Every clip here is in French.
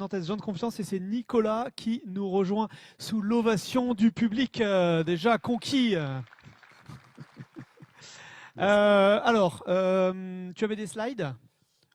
Nantes Gens de Confiance et c'est Nicolas qui nous rejoint sous l'ovation du public déjà conquis. Tu avais des slides?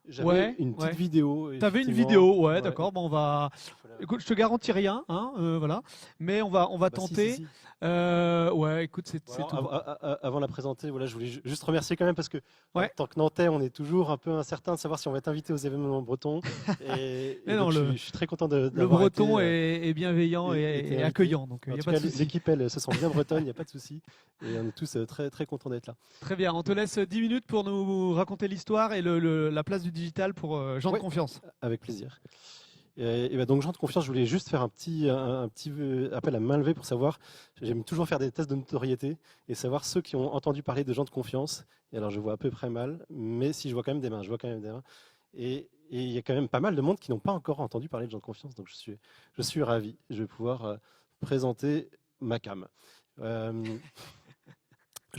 J'avais Ouais, une petite ouais. vidéo, T'avais une effectivement. vidéo, ouais, Ouais. d'accord. Bon, on va. Voilà. Écoute, je te garantis rien, hein, voilà. Mais on va Bah, si, tenter. si. Ouais, écoute, Bon, c'est alors, tout. avant de la présenter, voilà, je voulais juste remercier quand même parce que en Ouais. tant que Nantais, on est toujours un peu incertain de savoir si on va être invité aux événements bretons. Mais Et non, donc, je suis très content le d'avoir breton est bienveillant été et invité. accueillant, donc il En n'y a tout pas de cas, souci. l'équipe, elle, se sent bien bretonne, il n'y a pas de souci. Et on est tous très, très contents d'être là. Très bien. On te laisse 10 minutes pour nous raconter l'histoire et la place du digital pour Gens de Oui, Confiance. avec plaisir. Et ben donc, gens de confiance, je voulais juste faire un petit appel à main levée pour savoir, j'aime toujours faire des tests de notoriété et savoir ceux qui ont entendu parler de gens de confiance. Et alors, je vois à peu près mal, mais si je vois quand même des mains, je vois quand même des mains. Et il y a quand même pas mal de monde qui n'ont pas encore entendu parler de gens de confiance. Donc, je suis ravi. Je vais pouvoir présenter ma cam. Gens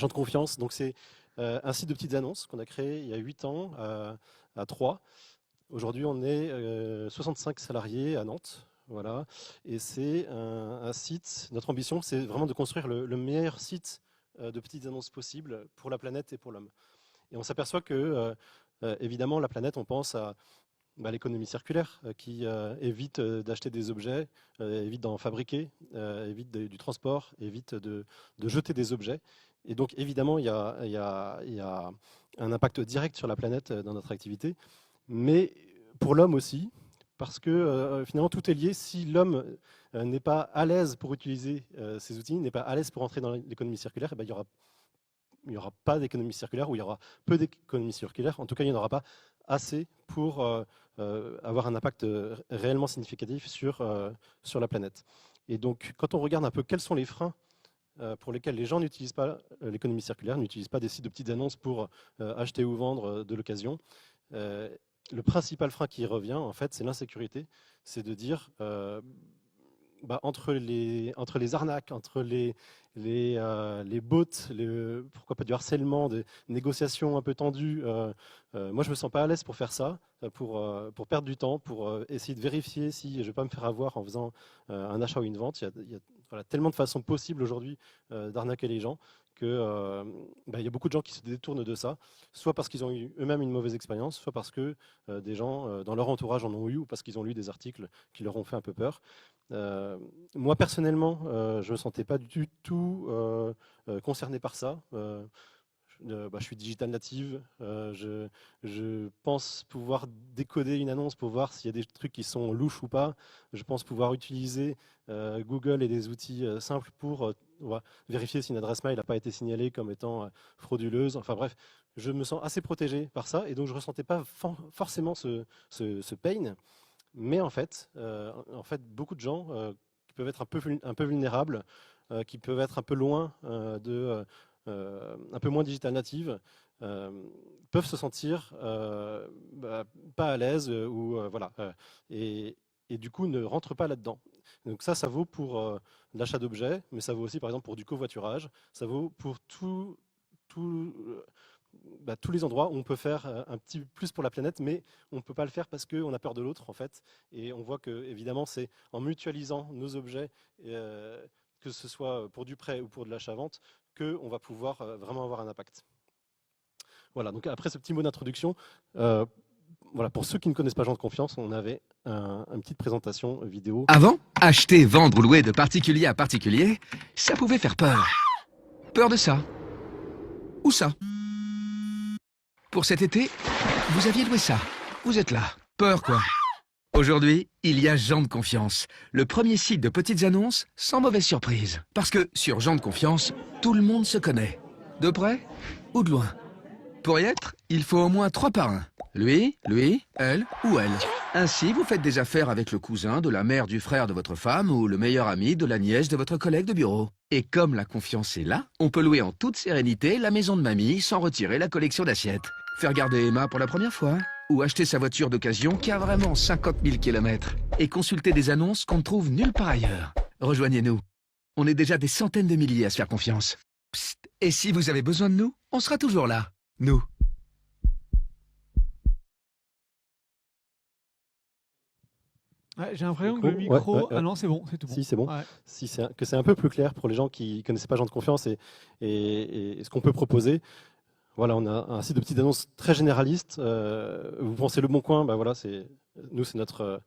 de confiance, donc c'est un site de petites annonces qu'on a créé il y a 8 ans à Troyes. Aujourd'hui, on est 65 salariés à Nantes. Voilà. Et c'est un site, notre ambition, c'est vraiment de construire le meilleur site de petites annonces possible pour la planète et pour l'homme. Et on s'aperçoit que, évidemment, la planète, on pense à l'économie circulaire qui évite d'acheter des objets, évite d'en fabriquer, évite du transport, évite de jeter des objets. Et donc, évidemment, il y a un impact direct sur la planète dans notre activité mais pour l'homme aussi, parce que finalement tout est lié. Si l'homme n'est pas à l'aise pour utiliser ces outils, n'est pas à l'aise pour entrer dans l'économie circulaire, eh ben, il y aura pas d'économie circulaire ou il y aura peu d'économie circulaire. En tout cas, il n'y en aura pas assez pour avoir un impact réellement significatif sur la planète. Et donc, quand on regarde un peu quels sont les freins pour lesquels les gens n'utilisent pas l'économie circulaire, n'utilisent pas des sites de petites annonces pour acheter ou vendre de l'occasion, le principal frein qui revient, en fait, c'est l'insécurité. C'est de dire, entre les arnaques, entre les bots, pourquoi pas du harcèlement, des négociations un peu tendues, moi, je me sens pas à l'aise pour faire ça, pour perdre du temps, pour essayer de vérifier si je ne vais pas me faire avoir en faisant un achat ou une vente. Il y a voilà, tellement de façons possibles aujourd'hui d'arnaquer les gens que il y a beaucoup de gens qui se détournent de ça, soit parce qu'ils ont eu eux-mêmes une mauvaise expérience, soit parce que des gens dans leur entourage en ont eu, ou parce qu'ils ont lu des articles qui leur ont fait un peu peur. Moi personnellement, je ne me sentais pas du tout concerné par ça. Je suis digital native, je pense pouvoir décoder une annonce pour voir s'il y a des trucs qui sont louches ou pas. Je pense pouvoir utiliser Google et des outils simples pour vérifier si une adresse mail n'a pas été signalée comme étant frauduleuse. Enfin bref, je me sens assez protégé par ça et donc je ne ressentais pas forcément ce pain. Mais en fait, beaucoup de gens qui peuvent être un peu vulnérables, qui peuvent être un peu loin un peu moins digital native, peuvent se sentir pas à l'aise et du coup ne rentrent pas là-dedans. Donc ça vaut pour l'achat d'objets, mais ça vaut aussi par exemple pour du covoiturage, ça vaut pour tout, tous les endroits où on peut faire un petit plus pour la planète, mais on ne peut pas le faire parce qu'on a peur de l'autre en fait. Et on voit que évidemment c'est en mutualisant nos objets, que ce soit pour du prêt ou pour de l'achat-vente, qu'on va pouvoir vraiment avoir un impact. Voilà, donc après ce petit mot d'introduction, voilà, pour ceux qui ne connaissent pas Gens de Confiance, on avait une petite présentation vidéo. Avant, acheter, vendre ou louer de particulier à particulier, ça pouvait faire peur. Peur de ça. Ou ça. Pour cet été, vous aviez loué ça. Vous êtes là. Peur quoi. Aujourd'hui, il y a Gens de Confiance, le premier site de petites annonces sans mauvaise surprise. Parce que sur Gens de Confiance, tout le monde se connaît. De près ou de loin. Pour y être, il faut au moins 3 parrains. Lui, elle ou elle. Ainsi, vous faites des affaires avec le cousin de la mère du frère de votre femme ou le meilleur ami de la nièce de votre collègue de bureau. Et comme la confiance est là, on peut louer en toute sérénité la maison de mamie sans retirer la collection d'assiettes. Faire garder Emma pour la première fois. Ou acheter sa voiture d'occasion qui a vraiment 50 000 km. Et consulter des annonces qu'on ne trouve nulle part ailleurs. Rejoignez-nous. On est déjà des centaines de milliers à se faire confiance. Psst. Et si vous avez besoin de nous, on sera toujours là. Nous. Ouais, j'ai l'impression que le Micro, ouais, micro. ouais, ouais. Ah non, c'est bon, c'est tout bon. Si, c'est bon. Ouais. Si que c'est un peu plus clair pour les gens qui connaissaient pas Gens de Confiance et ce qu'on peut proposer. Voilà, on a un site de petites annonces très généraliste. Vous pensez Le Bon Coin, bah voilà, nous, c'est notre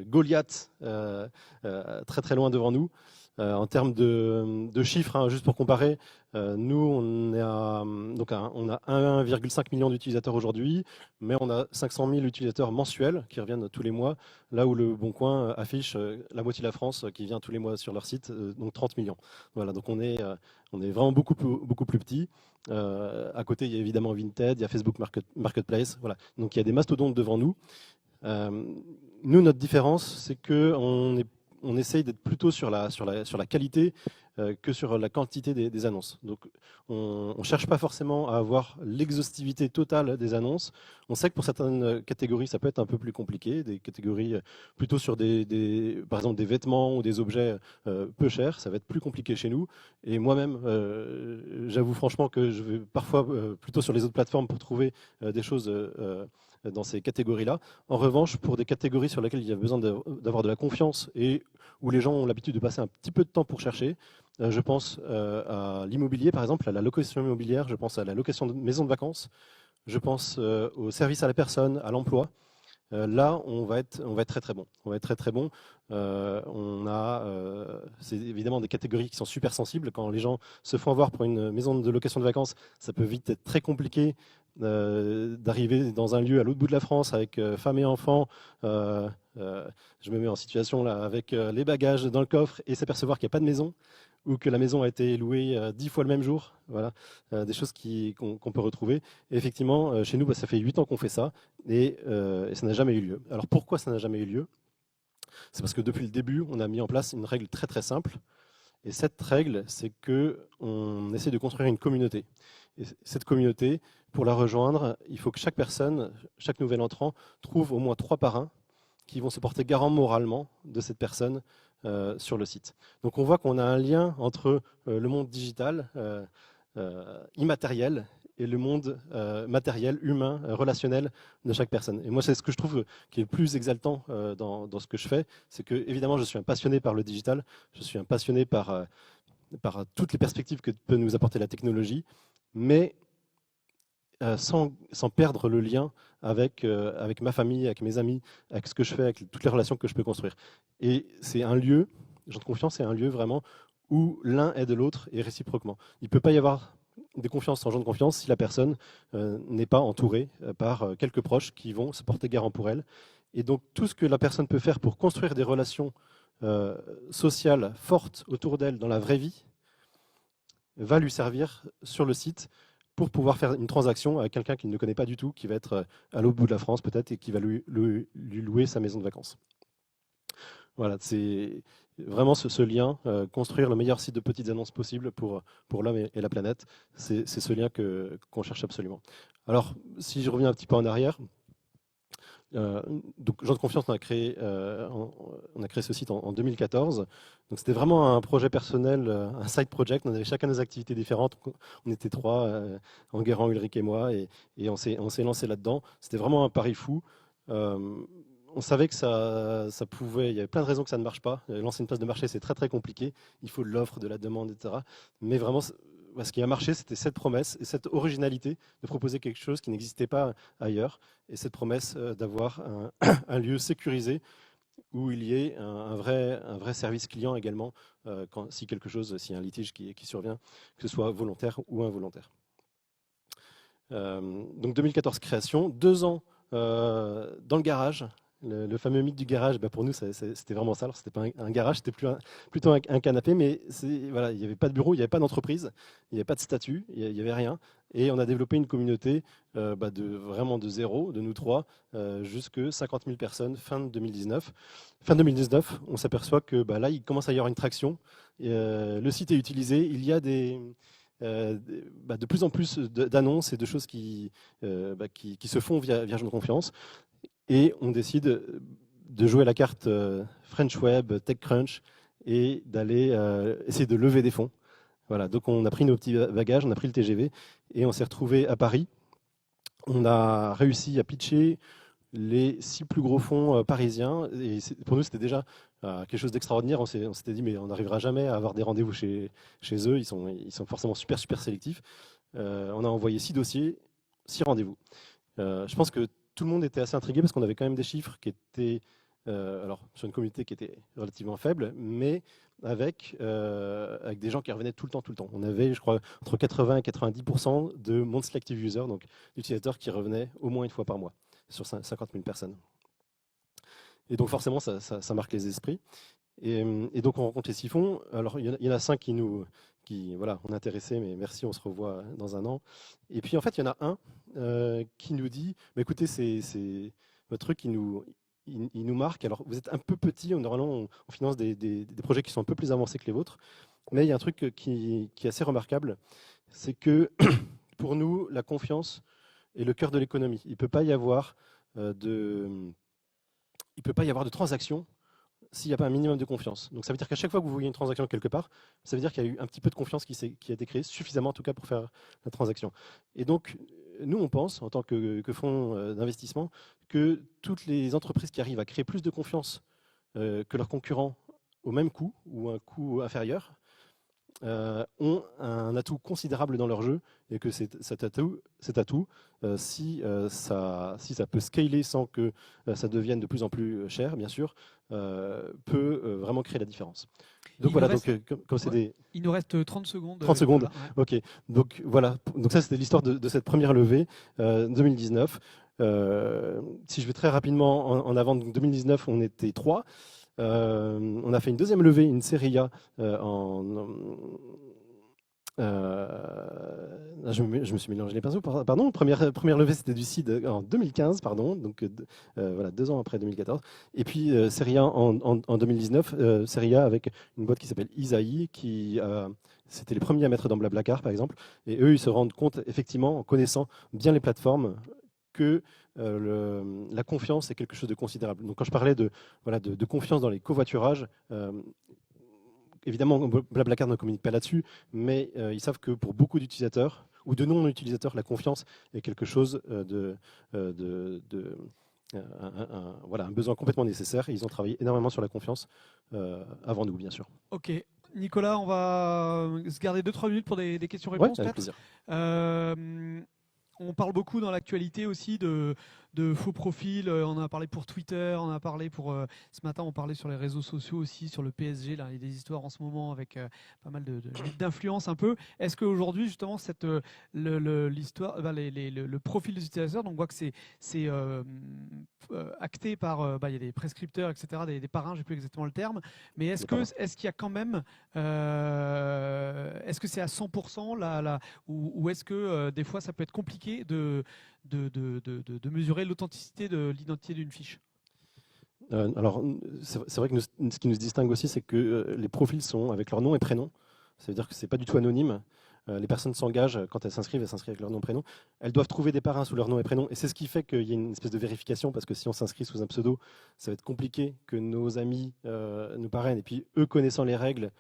Goliath très très loin devant nous. En termes de chiffres, hein, juste pour comparer, nous on a 1,5 million d'utilisateurs aujourd'hui, mais on a 500 000 utilisateurs mensuels qui reviennent tous les mois, là où Le Bon Coin affiche la moitié de la France qui vient tous les mois sur leur site, donc 30 millions. Voilà, donc on est vraiment beaucoup plus petit. À côté, il y a évidemment Vinted, il y a Facebook Marketplace. Voilà. Donc il y a des mastodontes devant nous. Nous, notre différence, c'est qu'on essaye d'être plutôt sur la qualité que sur la quantité des annonces. Donc, on ne cherche pas forcément à avoir l'exhaustivité totale des annonces. On sait que pour certaines catégories, ça peut être un peu plus compliqué, des catégories plutôt sur par exemple des vêtements ou des objets peu chers, ça va être plus compliqué chez nous. Et moi-même, j'avoue franchement que je vais parfois plutôt sur les autres plateformes pour trouver des choses dans ces catégories-là. En revanche, pour des catégories sur lesquelles il y a besoin d'avoir de la confiance et où les gens ont l'habitude de passer un petit peu de temps pour chercher, je pense à l'immobilier, par exemple, à la location immobilière, je pense à la location de maisons de vacances, je pense au service à la personne, à l'emploi. Là, on va être très très bon. On va être très très bon. C'est évidemment des catégories qui sont super sensibles. Quand les gens se font avoir pour une maison de location de vacances, ça peut vite être très compliqué d'arriver dans un lieu à l'autre bout de la France avec femme et enfants. Je me mets en situation là avec les bagages dans le coffre et s'apercevoir qu'il n'y a pas de maison ou que la maison a été louée 10 fois le même jour. Voilà, des choses qu'on peut retrouver. Et effectivement, chez nous, ça fait 8 ans qu'on fait ça et ça n'a jamais eu lieu. Alors pourquoi ça n'a jamais eu lieu? C'est parce que depuis le début, on a mis en place une règle très très simple. Et cette règle, c'est qu'on essaie de construire une communauté. Et cette communauté, pour la rejoindre, il faut que chaque personne, chaque nouvel entrant, trouve au moins 3 parrains qui vont se porter garant moralement de cette personne sur le site. Donc on voit qu'on a un lien entre le monde digital, immatériel, et le monde matériel, humain, relationnel de chaque personne. Et moi, c'est ce que je trouve qui est le plus exaltant dans ce que je fais, c'est que, évidemment, je suis un passionné par le digital, je suis un passionné par toutes les perspectives que peut nous apporter la technologie, mais sans perdre le lien avec ma famille, avec mes amis, avec ce que je fais, avec toutes les relations que je peux construire. Et c'est un lieu, Gens de Confiance, c'est un lieu vraiment où l'un aide l'autre et réciproquement. Il ne peut pas y avoir des confiances sans Gens de Confiance si la personne n'est pas entourée par quelques proches qui vont se porter garant pour elle. Et donc tout ce que la personne peut faire pour construire des relations sociales fortes autour d'elle dans la vraie vie va lui servir sur le site pour pouvoir faire une transaction avec quelqu'un qu'il ne connaît pas du tout, qui va être à l'autre bout de la France peut-être et qui va lui louer sa maison de vacances. Voilà, c'est vraiment ce lien, construire le meilleur site de petites annonces possible pour l'homme et la planète, c'est ce lien qu'on cherche absolument. Alors, si je reviens un petit peu en arrière, donc Gens de Confiance, on a créé ce site en 2014. Donc c'était vraiment un projet personnel, un side project. On avait chacun des activités différentes. On était 3, Enguerrand, Ulrich et moi, et on s'est lancé là-dedans. C'était vraiment un pari fou. On savait que ça pouvait. Il y avait plein de raisons que ça ne marche pas. Lancer une place de marché, c'est très très compliqué. Il faut de l'offre, de la demande, etc. Mais vraiment, ce qui a marché, c'était cette promesse et cette originalité de proposer quelque chose qui n'existait pas ailleurs. Et cette promesse d'avoir un lieu sécurisé où il y ait un vrai service client également, s'il y a un litige qui survient, que ce soit volontaire ou involontaire. Donc 2014 création, 2 ans dans le garage. Le fameux mythe du garage, pour nous, c'était vraiment ça. Alors, c'était pas un garage, c'était plutôt un canapé, mais voilà, il n'y avait pas de bureau, il n'y avait pas d'entreprise, il n'y avait pas de statut, il n'y avait rien. Et on a développé une communauté vraiment de zéro, de nous 3, jusque 50 000 personnes fin 2019. Fin 2019, on s'aperçoit que là, il commence à y avoir une traction. Le site est utilisé, il y a de plus en plus d'annonces et de choses qui se font via Gens de Confiance. Et on décide de jouer la carte French Web, TechCrunch et d'aller essayer de lever des fonds. Voilà, donc on a pris nos petits bagages, on a pris le TGV et on s'est retrouvé à Paris. On a réussi à pitcher les 6 plus gros fonds parisiens. Et pour nous, c'était déjà quelque chose d'extraordinaire. On s'était dit, mais on n'arrivera jamais à avoir des rendez-vous chez eux. Ils sont forcément super, super sélectifs. On a envoyé 6 dossiers, 6 rendez-vous. Je pense que tout le monde était assez intrigué parce qu'on avait quand même des chiffres qui étaient alors, sur une communauté qui était relativement faible, mais avec des gens qui revenaient tout le temps. On avait, je crois, entre 80 et 90% de monthly active users, donc d'utilisateurs qui revenaient au moins une fois par mois sur 50 000 personnes. Et donc forcément, ça marque les esprits. Et donc on rencontre les 6 fonds. Alors il y en a 5 voilà, on est intéressés, mais merci, on se revoit dans un an. Et puis en fait, il y en a un qui nous dit, bah, écoutez, c'est votre truc il nous marque. Alors vous êtes un peu petit, normalement on finance des projets qui sont un peu plus avancés que les vôtres, mais il y a un truc qui est assez remarquable, c'est que pour nous, la confiance est le cœur de l'économie. Il ne peut pas y avoir de transaction s'il n'y a pas un minimum de confiance. Donc ça veut dire qu'à chaque fois que vous voyez une transaction quelque part, ça veut dire qu'il y a eu un petit peu de confiance qui a été créée, suffisamment en tout cas pour faire la transaction. Et donc, nous, on pense, en tant que fonds d'investissement, que toutes les entreprises qui arrivent à créer plus de confiance que leurs concurrents au même coût ou un coût inférieur, ont un atout considérable dans leur jeu, et que cet atout si ça peut scaler sans que ça devienne de plus en plus cher, bien sûr, peut vraiment créer la différence. Donc voilà, comme c'est des... Il nous reste 30 secondes. 30 secondes, ouais. ok. Donc voilà, donc ça c'était l'histoire de cette première levée 2019. Si je vais très rapidement en avant, donc 2019, on était 3. On a fait une deuxième levée, une série A je me suis mélangé les pinceaux, pardon. Première levée, c'était du seed en 2015, pardon, donc voilà, 2 ans après 2014. Et puis série A en 2019, série A avec une boîte qui s'appelle Isaïe, c'était les premiers à mettre dans Blablacar, par exemple. Et eux, ils se rendent compte, effectivement, en connaissant bien les plateformes, que la confiance est quelque chose de considérable. Donc quand je parlais de confiance dans les covoiturages, évidemment, Blablacar ne communique pas là-dessus, mais ils savent que pour beaucoup d'utilisateurs ou de non-utilisateurs, la confiance est quelque chose un besoin complètement nécessaire. Et ils ont travaillé énormément sur la confiance avant nous, bien sûr. Ok. Nicolas, on va se garder 2-3 minutes pour des questions-réponses. Ouais, avec plaisir. On parle beaucoup dans l'actualité aussi de faux profils. On en a parlé pour Twitter, on en a parlé pour ce matin, on parlait sur les réseaux sociaux aussi, sur le PSG. Là, il y a des histoires en ce moment avec pas mal d'influence un peu. Est-ce qu'aujourd'hui, justement, l'histoire, le profil des utilisateurs, donc on voit que c'est acté par, il y a des prescripteurs, etc., des parrains, je ne sais plus exactement le terme. Mais est-ce qu'il y a quand même, est-ce que c'est à 100% ou est-ce que des fois ça peut être compliqué de mesurer l'authenticité de l'identité d'une fiche? Alors, c'est vrai que ce qui nous distingue aussi, c'est que les profils sont avec leur nom et prénom. Ça veut dire que ce n'est pas du tout anonyme. Les personnes s'engagent, quand elles s'inscrivent avec leur nom et prénom. Elles doivent trouver des parrains sous leur nom et prénom. Et c'est ce qui fait qu'il y a une espèce de vérification, parce que si on s'inscrit sous un pseudo, ça va être compliqué que nos amis nous parrainent. Et puis, eux, connaissant les règles,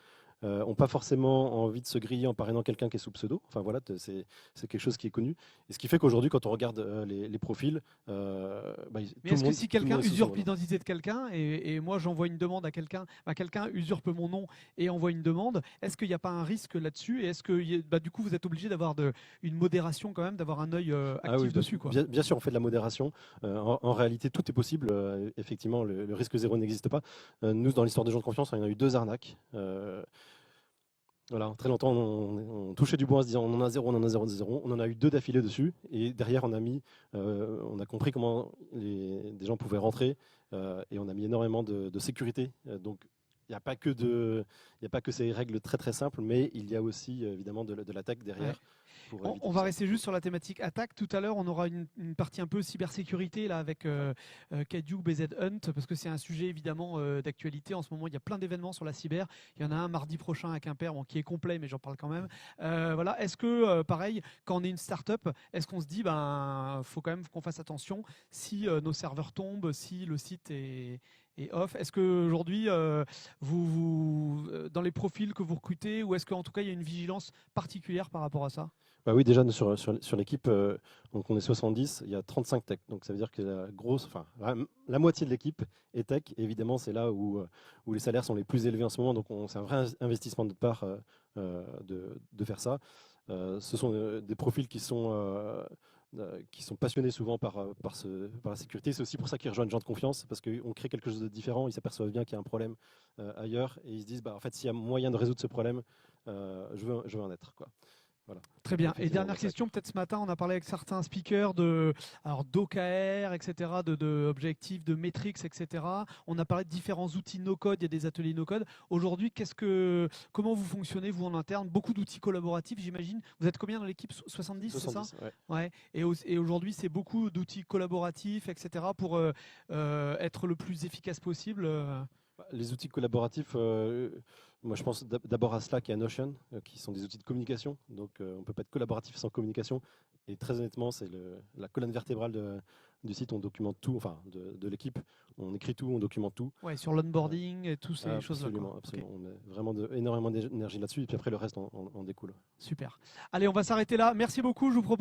n'ont pas forcément envie de se griller en parrainant quelqu'un qui est sous pseudo. Enfin voilà, c'est quelque chose qui est connu. Et ce qui fait qu'aujourd'hui, quand on regarde les profils, mais est-ce que si quelqu'un usurpe l'identité de quelqu'un et moi j'envoie une demande à quelqu'un, quelqu'un usurpe mon nom et envoie une demande, est-ce qu'il n'y a pas un risque là-dessus? Et est-ce que du coup vous êtes obligé d'avoir une modération quand même, d'avoir un œil actif dessus, quoi? Bien sûr, on fait de la modération. En réalité, tout est possible. Effectivement, le risque zéro n'existe pas. Nous, dans l'histoire des gens de confiance, on a eu 2 arnaques. Voilà, très longtemps, on touchait du bois en se disant on en a 0, on en a 0, 0. On en a eu 2 d'affilée dessus. Et derrière, on a compris comment des gens pouvaient rentrer. Et on a mis énormément de sécurité. Donc, il n'y a pas que ces règles très très simples, mais il y a aussi évidemment de l'attaque derrière. Ouais. On va rester juste sur la thématique attaque. Tout à l'heure, on aura une partie un peu cybersécurité là, avec Kadu, BZ Hunt, parce que c'est un sujet évidemment d'actualité. En ce moment, il y a plein d'événements sur la cyber. Il y en a un mardi prochain à Quimper, qui est complet, mais j'en parle quand même. Voilà. Est-ce que, pareil, quand on est une start-up, est-ce qu'on se dit, faut quand même qu'on fasse attention si nos serveurs tombent, si le site est off? Est-ce qu'aujourd'hui, dans les profils que vous recrutez, ou est-ce qu'en tout cas, il y a une vigilance particulière par rapport à ça? Bah oui, déjà sur l'équipe, donc on est 70, il y a 35 tech. Donc ça veut dire que la moitié de l'équipe est tech. Et évidemment, c'est là où les salaires sont les plus élevés en ce moment. Donc c'est un vrai investissement de notre part de faire ça. Ce sont des profils qui sont passionnés souvent par la sécurité. C'est aussi pour ça qu'ils rejoignent Gens de Confiance, parce qu'on crée quelque chose de différent. Ils s'aperçoivent bien qu'il y a un problème ailleurs et ils se disent, bah, en fait, s'il y a moyen de résoudre ce problème, je veux en être, quoi. Voilà. Très bien. Et Effectivement, dernière on a ça. question, peut-être ce matin, on a parlé avec certains speakers d'OKR, etc., de objectifs, de metrics, etc. On a parlé de différents outils no-code, il y a des ateliers no-code. Aujourd'hui, comment vous fonctionnez, vous, en interne? Beaucoup d'outils collaboratifs, j'imagine. Vous êtes combien dans l'équipe? 70, c'est ça? 70, ouais. Ouais. Et aujourd'hui, c'est beaucoup d'outils collaboratifs, etc., pour être le plus efficace possible. Les outils collaboratifs, moi je pense d'abord à Slack et à Notion, qui sont des outils de communication. Donc on ne peut pas être collaboratif sans communication. Et très honnêtement, c'est la colonne vertébrale du site. On documente tout, enfin de l'équipe. On écrit tout, on documente tout. Ouais, sur l'onboarding et toutes ces choses-là. Absolument, absolument. On met vraiment énormément d'énergie là-dessus. Et puis après, le reste, on découle. Super. Allez, on va s'arrêter là. Merci beaucoup. Je vous propose